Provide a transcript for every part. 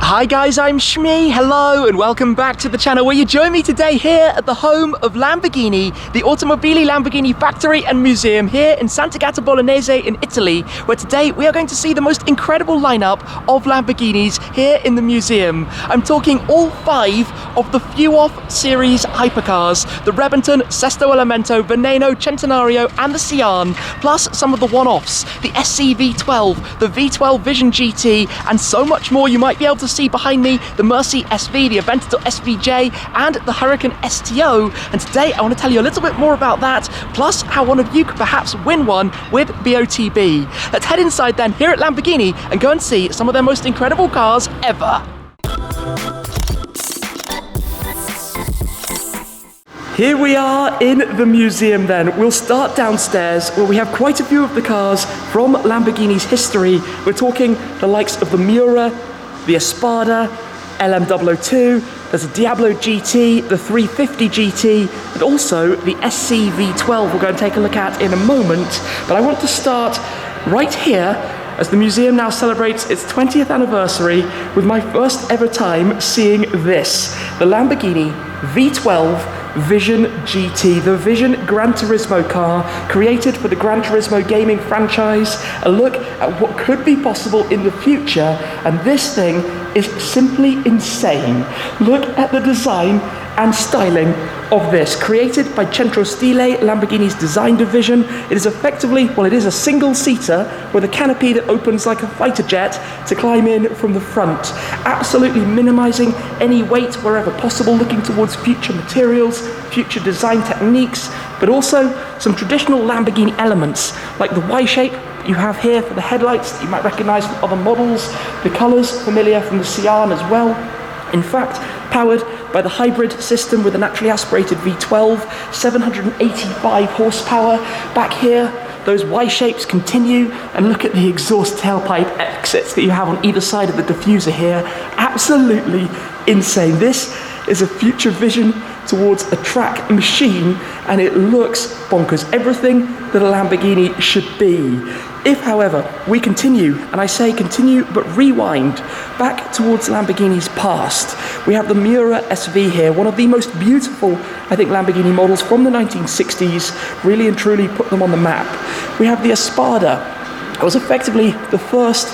Hi guys, I'm Shmi, hello and welcome back to the channel where you join me today here at the home of Lamborghini, the Automobili Lamborghini factory and museum here in Sant'Agata Bolognese in Italy, where today we are going to see the most incredible lineup of Lamborghinis here in the museum. I'm talking all 5 of the few-off series hypercars, the Reventon, Sesto Elemento, Veneno, Centenario and the Sian, plus some of the one-offs, the V12, the V12 Vision GT and so much more. You might be able to see behind me the Murcielago SV, the Veneno SVJ and the Huracan STO, and today I want to tell you a little bit more about that, plus how one of you could perhaps win one with BOTB. Let's head inside then here at Lamborghini and go and see some of their most incredible cars ever. Here we are in the museum then. We'll start downstairs where we have quite a few of the cars from Lamborghini's history. We're talking the likes of the Miura, the Espada, LM002, there's a Diablo GT, the 350 GT, and also the SC V12 we'll go and take a look at in a moment. But I want to start right here as the museum now celebrates its 20th anniversary with my first ever time seeing this, the Lamborghini V12 Vision GT, the Vision Gran Turismo car created for the Gran Turismo gaming franchise. A look at what could be possible in the future, and this thing is simply insane. Look at the design and styling of this. Created by Centro Stile, Lamborghini's design division, it is effectively, well, it is a single-seater with a canopy that opens like a fighter jet to climb in from the front, absolutely minimizing any weight wherever possible, looking towards future materials, future design techniques, but also some traditional Lamborghini elements like the Y-shape you have here for the headlights that you might recognize from other models, the colors familiar from the Sian as well. In fact, powered by the hybrid system with a naturally aspirated V12, 785 horsepower. Back here, those Y-shapes continue, and look at the exhaust tailpipe exits that you have on either side of the diffuser here. Absolutely insane. This is a future vision towards a track machine, and it looks bonkers. Everything that a Lamborghini should be. If, however, we continue, and I say continue, but rewind back towards Lamborghini's past, we have the Miura SV here, one of the most beautiful, I think, Lamborghini models from the 1960s, really and truly put them on the map. We have the Espada. It was effectively the first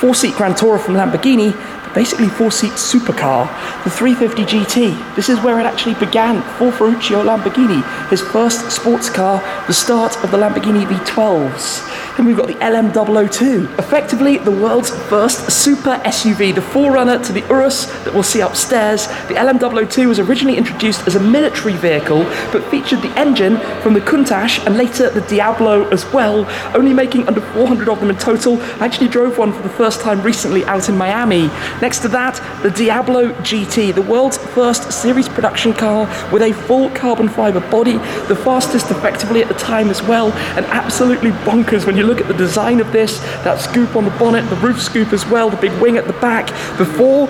4-seat Grand Tourer from Lamborghini, basically 4-seat supercar, the 350 GT. This is where it actually began for Ferruccio Lamborghini, his first sports car, the start of the Lamborghini V12s. Then we've got the LM002, effectively the world's first super SUV, the forerunner to the Urus that we'll see upstairs. The LM002 was originally introduced as a military vehicle, but featured the engine from the Countach and later the Diablo as well, only making under 400 of them in total. I actually drove one for the first time recently out in Miami. Next to that, the Diablo GT, the world's first series production car with a full carbon fiber body, the fastest effectively at the time as well, and absolutely bonkers when you look at the design of this, that scoop on the bonnet, the roof scoop as well, the big wing at the back. Before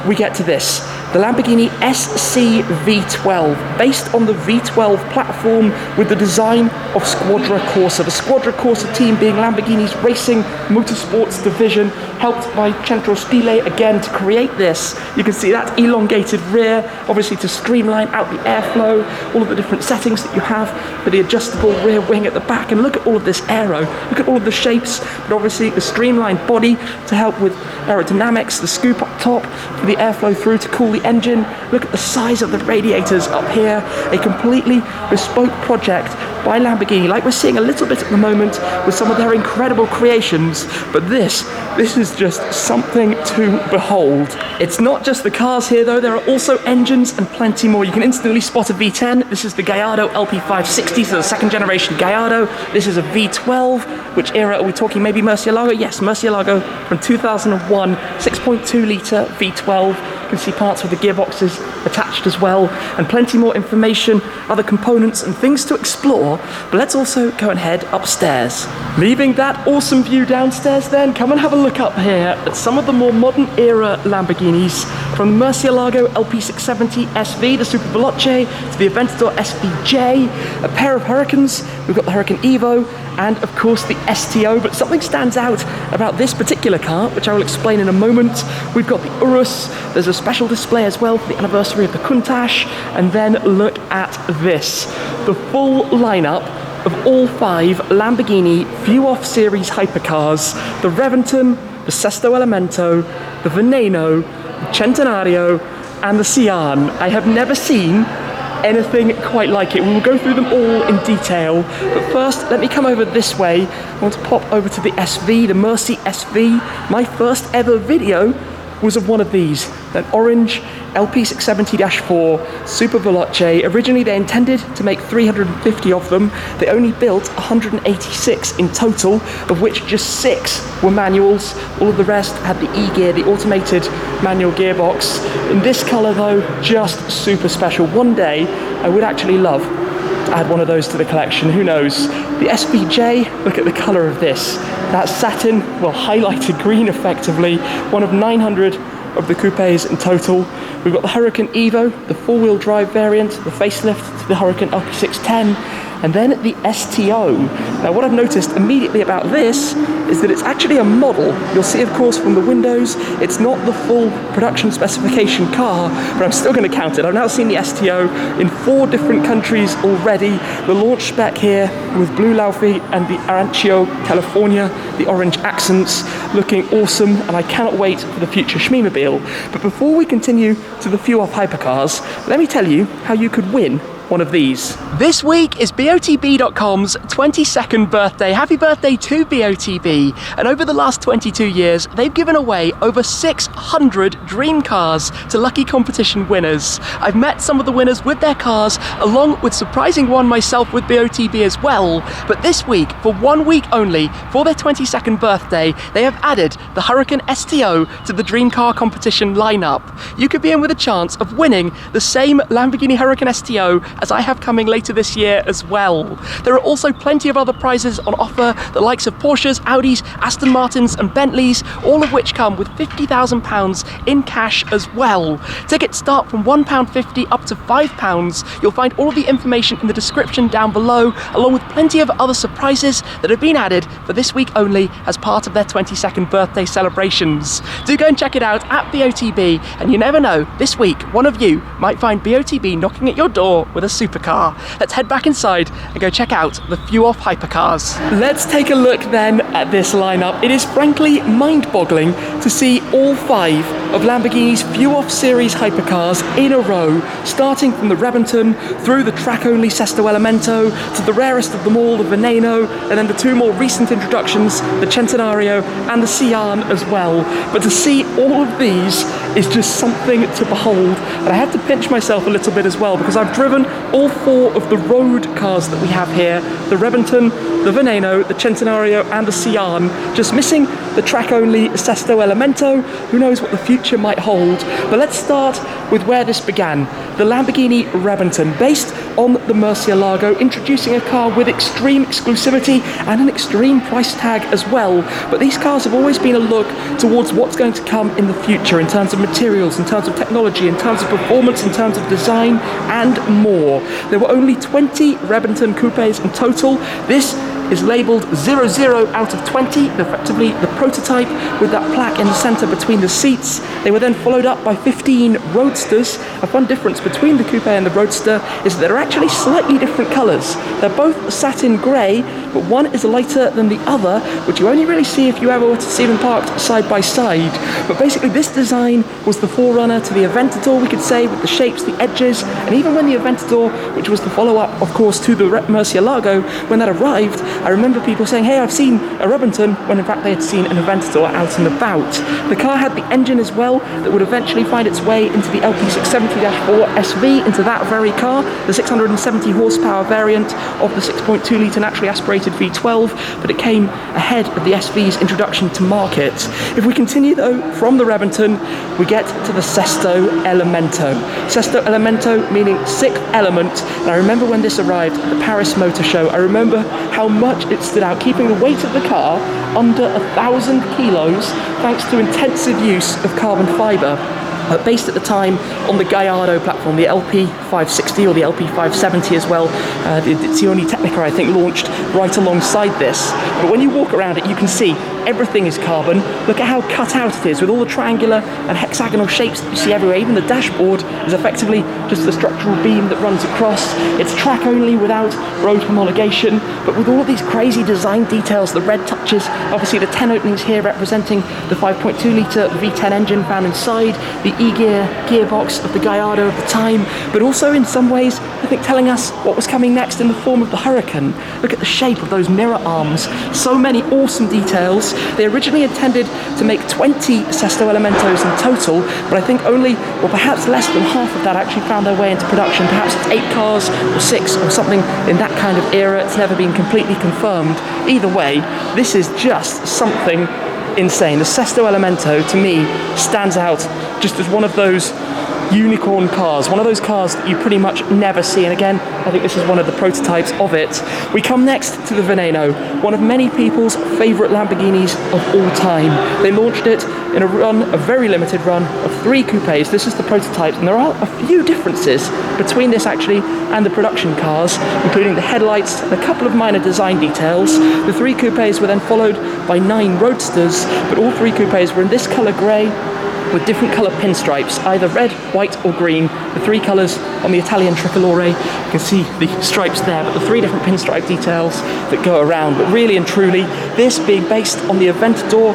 we get to this, the Lamborghini SC V12, based on the V12 platform with the design of Squadra Corsa. The Squadra Corsa team being Lamborghini's racing motorsports division, helped by Centro Stile again to create this. You can see that elongated rear, obviously to streamline out the airflow, all of the different settings that you have for the adjustable rear wing at the back, and look at all of this aero, look at all of the shapes, but obviously the streamlined body to help with aerodynamics, the scoop up top for the airflow through to cool the engine. Look at the size of the radiators up here, a completely bespoke project by Lamborghini, like we're seeing a little bit at the moment with some of their incredible creations, but this is just something to behold. It's not just the cars here though, there are also engines and plenty more. You can instantly spot a V10, this is the Gallardo LP560, so the second generation Gallardo. This is a V12, which era are we talking, maybe Murcielago? Yes, Murcielago from 2001, 6.2 litre V12, You can see parts with the gearboxes attached as well, and plenty more information, other components and things to explore. But let's also go and head upstairs. Leaving that awesome view downstairs then, come and have a look up here at some of the more modern era Lamborghinis, from the Murcielago LP670 SV, the Super Veloce, to the Aventador SVJ, a pair of Huracans. We've got the Huracan Evo, and of course the STO, but something stands out about this particular car, which I will explain in a moment. We've got the Urus, there's a special display as well for the anniversary of the Countach, and then look at this, the full lineup of all 5 Lamborghini few-off series hypercars, the Reventon, the Sesto Elemento, the Veneno, the Centenario, and the Sian. I have never seen anything quite like it. We will go through them all in detail, but first let me come over this way. I want to pop over to the SV, the Mercy SV. My first ever video was of one of these, an orange LP670-4 Super Veloce. Originally they intended to make 350 of them. They only built 186 in total, of which just 6 were manuals. All of the rest had the E-gear, the automated manual gearbox. In this colour though, just super special. One day I would actually love to add one of those to the collection, who knows. The SVJ, look at the colour of this. That satin, well, highlighted green effectively, one of 900 of the coupes in total. We've got the Huracan Evo, the 4-wheel drive variant, the facelift to the Huracan LP610, and then the STO. Now what I've noticed immediately about this is that it's actually a model. You'll see of course from the windows, it's not the full production specification car, but I'm still going to count it. I've now seen the STO in 4 different countries already. The launch spec here with Blue Laufey and the Arancio California, the orange accents, looking awesome, and I cannot wait for the future Schmeemobile. But before we continue to the few-off hypercars, let me tell you how you could win one of these. This week is BOTB.com's 22nd birthday. Happy birthday to BOTB. And over the last 22 years, they've given away over 600 dream cars to lucky competition winners. I've met some of the winners with their cars, along with surprising one myself with BOTB as well. But this week, for 1 week only, for their 22nd birthday, they have added the Huracan STO to the dream car competition lineup. You could be in with a chance of winning the same Lamborghini Huracan STO as I have coming later this year as well. There are also plenty of other prizes on offer, the likes of Porsches, Audis, Aston Martins and Bentleys, all of which come with £50,000 in cash as well. Tickets start from £1.50 up to £5. You'll find all of the information in the description down below, along with plenty of other surprises that have been added for this week only as part of their 22nd birthday celebrations. Do go and check it out at BOTB, and you never know, this week one of you might find BOTB knocking at your door with a supercar. Let's head back inside and go check out the few-off hypercars. Let's take a look then at this lineup. It is frankly mind-boggling to see all 5 of Lamborghini's few-off series hypercars in a row, starting from the Reventon through the track-only Sesto Elemento to the rarest of them all, the Veneno, and then the 2 more recent introductions, the Centenario and the Sian as well. But to see all of these is just something to behold, and I have to pinch myself a little bit as well, because I've driven all 4 of the road cars that we have here, the Reventon, the Veneno, the Centenario and the Sian, just missing the track-only Sesto Elemento. Who knows what the future might hold. But let's start with where this began, the Lamborghini Reventon, based on the Murcielago, introducing a car with extreme exclusivity and an extreme price tag as well. But these cars have always been a look towards what's going to come in the future in terms of materials, in terms of technology, in terms of performance, in terms of design and more. There were only 20 Reventon coupes in total. This is labelled 00 out of 20, effectively the prototype with that plaque in the centre between the seats. They were then followed up by 15 Roadsters. A fun difference between the coupe and the Roadster is that they're actually slightly different colours. They're both satin grey, but one is lighter than the other, which you only really see if you ever were to see them parked side by side. But basically this design was the forerunner to the Aventador, we could say, with the shapes, the edges, and even when the Aventador, which was the follow-up of course to the Murcielago, when that arrived, I remember people saying, hey, I've seen a Reventon, when in fact they had seen an Aventador out and about. The car had the engine as well that would eventually find its way into the LP670-4 SV, into that very car, the 670 horsepower variant of the 6.2 litre naturally aspirated V12, but it came ahead of the SV's introduction to market. If we continue though from the Reventon, we get to the Sesto Elemento. Sesto Elemento meaning sixth element, and I remember when this arrived at the Paris Motor Show, I remember how much it stood out, keeping the weight of the car under 1,000 kilos thanks to intensive use of carbon fibre. Based at the time on the Gallardo platform, the LP560 or the LP570 as well. It's the only Technica I think launched right alongside this. But when you walk around it, you can see everything is carbon. Look at how cut out it is with all the triangular and hexagonal shapes that you see everywhere. Even the dashboard is effectively just a structural beam that runs across. It's track only without road homologation, but with all of these crazy design details, the red touches, obviously the 10 openings here representing the 5.2 litre V10 engine found inside, the E-gear gearbox of the Gallardo of the time, but also in some ways I think telling us what was coming next in the form of the Huracan. Look at the shape of those mirror arms, so many awesome details. They originally intended to make 20 Sesto Elementos in total, but I think only, or perhaps less than half of that actually found their way into production. Perhaps it's 8 cars or 6 or something in that kind of era. It's never been completely confirmed. Either way, this is just something insane. The Sesto Elemento to me stands out just as one of those unicorn cars, one of those cars that you pretty much never see, and again I think this is one of the prototypes of it. We come next to the Veneno, one of many people's favourite Lamborghinis of all time. They launched it in a very limited run of 3 coupes. This is the prototype, and there are a few differences between this actually and the production cars, including the headlights and a couple of minor design details. The 3 coupes were then followed by 9 roadsters, but all 3 coupes were in this colour grey with different colour pinstripes, either red, white or green. The 3 colours on the Italian tricolore, you can see the stripes there, but the 3 different pinstripe details that go around. But really and truly, this being based on the Aventador,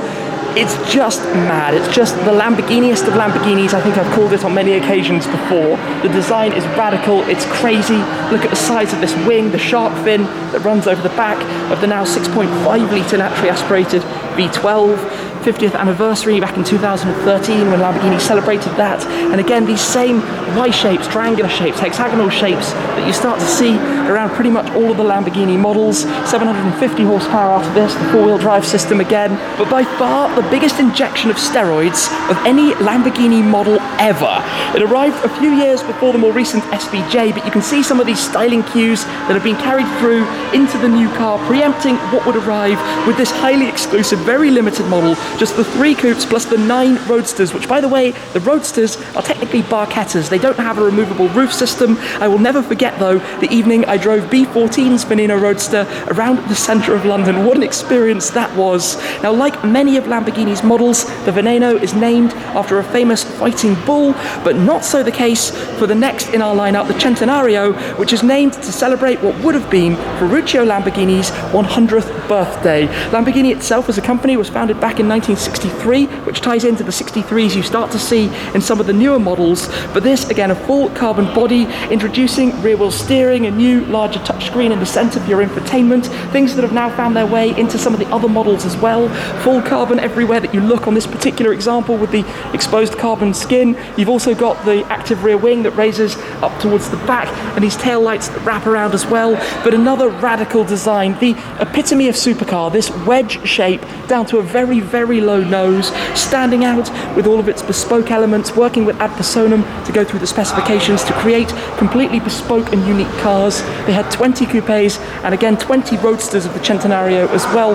it's just mad. It's just the Lamborghiniest of Lamborghinis. I think I've called it on many occasions before. The design is radical, it's crazy. Look at the size of this wing, the shark fin that runs over the back of the now 6.5 litre naturally aspirated V12. 50th anniversary back in 2013 when Lamborghini celebrated that. And again, these same Y shapes, triangular shapes, hexagonal shapes that you start to see around pretty much all of the Lamborghini models. 750 horsepower out of this, the 4-wheel drive system again. But by far the biggest injection of steroids of any Lamborghini model ever. It arrived a few years before the more recent SVJ, but you can see some of these styling cues that have been carried through into the new car, preempting what would arrive with this highly exclusive, very limited model. Just the 3 coupes plus the 9 roadsters, which by the way, the roadsters are technically barchettas. They don't have a removable roof system. I will never forget though, the evening I drove B14's Veneno Roadster around the centre of London. What an experience that was. Now, like many of Lamborghini's models, the Veneno is named after a famous fighting bull, but not so the case for the next in our lineup, the Centenario, which is named to celebrate what would have been Ferruccio Lamborghini's 100th birthday. Lamborghini itself as a company was founded back in 1963, which ties into the 63s you start to see in some of the newer models, but this again a full carbon body, introducing rear wheel steering, a new larger touchscreen in the centre for your infotainment, things that have now found their way into some of the other models as well. Full carbon everywhere that you look on this particular example with the exposed carbon skin. You've also got the active rear wing that raises up towards the back and these tail lights that wrap around as well, but another radical design, the epitome of supercar, this wedge shape down to a very, very low nose, standing out with all of its bespoke elements, working with ad personam to go through the specifications to create completely bespoke and unique cars. They had 20 coupes and again 20 roadsters of the Centenario as well,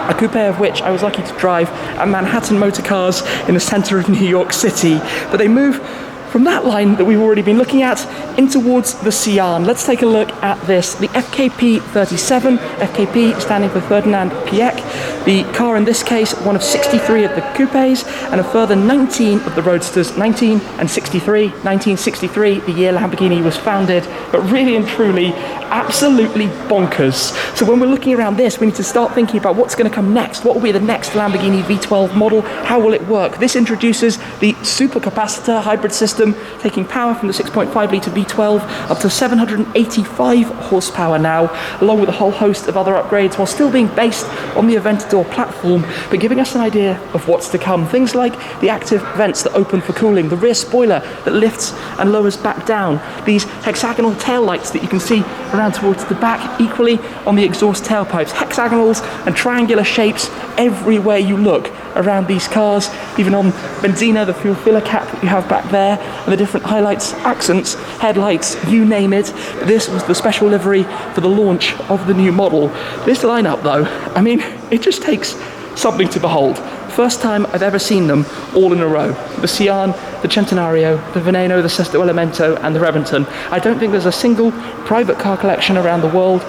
a coupe of which I was lucky to drive at Manhattan Motor Cars in the centre of New York City. But they move from that line that we've already been looking at in towards the Sian. Let's take a look at this. The FKP 37, FKP standing for Ferdinand Piëch. The car in this case, one of 63 of the coupes, and a further 19 of the roadsters, 1963, the year Lamborghini was founded, but really and truly, absolutely bonkers. So when we're looking around this, we need to start thinking about what's going to come next. What will be the next Lamborghini V12 model? How will it work? This introduces the supercapacitor hybrid system, taking power from the 6.5 litre V12 up to 785 horsepower now, along with a whole host of other upgrades, while still being based on the Aventador platform, but giving us an idea of what's to come. Things like the active vents that open for cooling, the rear spoiler that lifts and lowers back down, these hexagonal tail lights that you can see around towards the back, equally on the exhaust tailpipes, hexagonals and triangular shapes everywhere you look around these cars, even on Benzina, the fuel filler cap that you have back there, and the different highlights, accents, headlights, you name it. This was the special livery for the launch of the new model. This lineup though, I mean, it just takes something to behold. First time I've ever seen them all in a row. The Sian, the Centenario, the Veneno, the Sesto Elemento, and the Reventon. I don't think there's a single private car collection around the world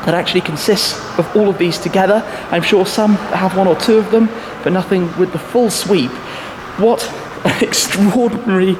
that actually consists of all of these together. I'm sure some have one or two of them, but nothing with the full sweep. What an extraordinary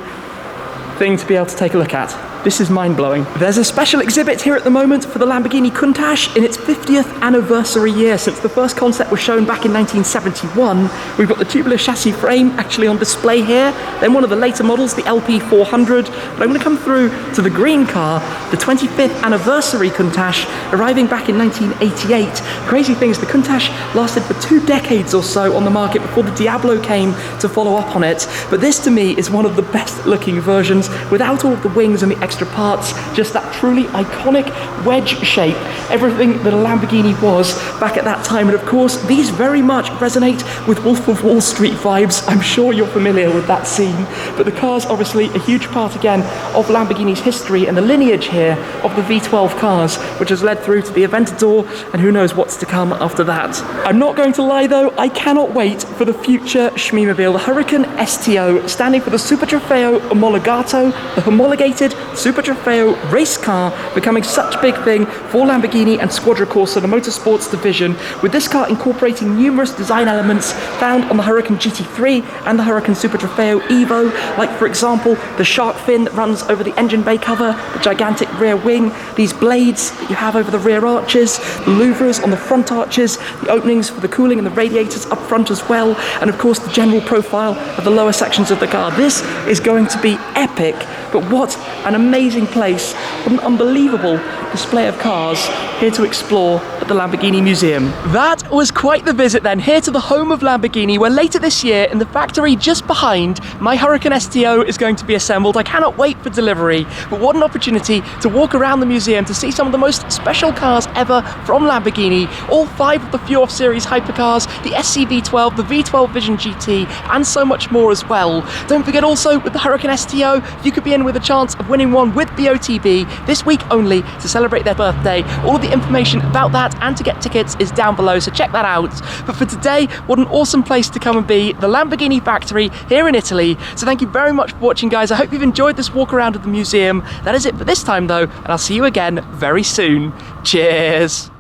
thing to be able to take a look at. This is mind-blowing. There's a special exhibit here at the moment for the Lamborghini Countach in its 50th anniversary year. Since the first concept was shown back in 1971, we've got the tubular chassis frame actually on display here, then one of the later models, the LP400, but I'm going to come through to the green car, the 25th anniversary Countach, arriving back in 1988. Crazy thing is the Countach lasted for 2 decades or so on the market before the Diablo came to follow up on it, but this to me is one of the best looking versions, without all of the wings and the extra parts, just that truly iconic wedge shape, everything that a Lamborghini was back at that time. And of course, these very much resonate with Wolf of Wall Street vibes. I'm sure you're familiar with that scene, but the car's obviously a huge part again of Lamborghini's history and the lineage here of the V12 cars, which has led through to the Aventador, and who knows what's to come after that. I'm not going to lie though, I cannot wait for the future Shmeemobile, the Huracan STO, standing for the Super Trofeo Omologato, the homologated Super Trofeo race car, becoming such a big thing for Lamborghini and Squadra Corsa, the motorsports division, with this car incorporating numerous design elements found on the Huracan GT3 and the Huracan Super Trofeo Evo, like for example the shark fin that runs over the engine bay cover, the gigantic rear wing, these blades that you have over the rear arches, the louvres on the front arches, the openings for the cooling and the radiators up front as well, and of course the general profile of the lower sections of the car. This is going to be epic, but what an amazing place, what an unbelievable display of cars here to explore at the Lamborghini Museum. That was quite the visit then, here to the home of Lamborghini, where later this year in the factory just behind, my Huracan STO is going to be assembled. I cannot wait for delivery, but what an opportunity to walk around the museum to see some of the most special cars ever from Lamborghini, all 5 of the Fuel Series hypercars, the SCV12, the V12 Vision GT, and so much more as well. Don't forget also, with the Huracan STO, you could be in with a chance of winning one with BOTB this week only to celebrate their birthday. All of the information about that and to get tickets is down below, so check that out. But for today, what an awesome place to come and be, the Lamborghini factory here in Italy. So thank you very much for watching, guys. I hope you've enjoyed this walk around of the museum. That is it for this time though, and I'll see you again very soon. Cheers!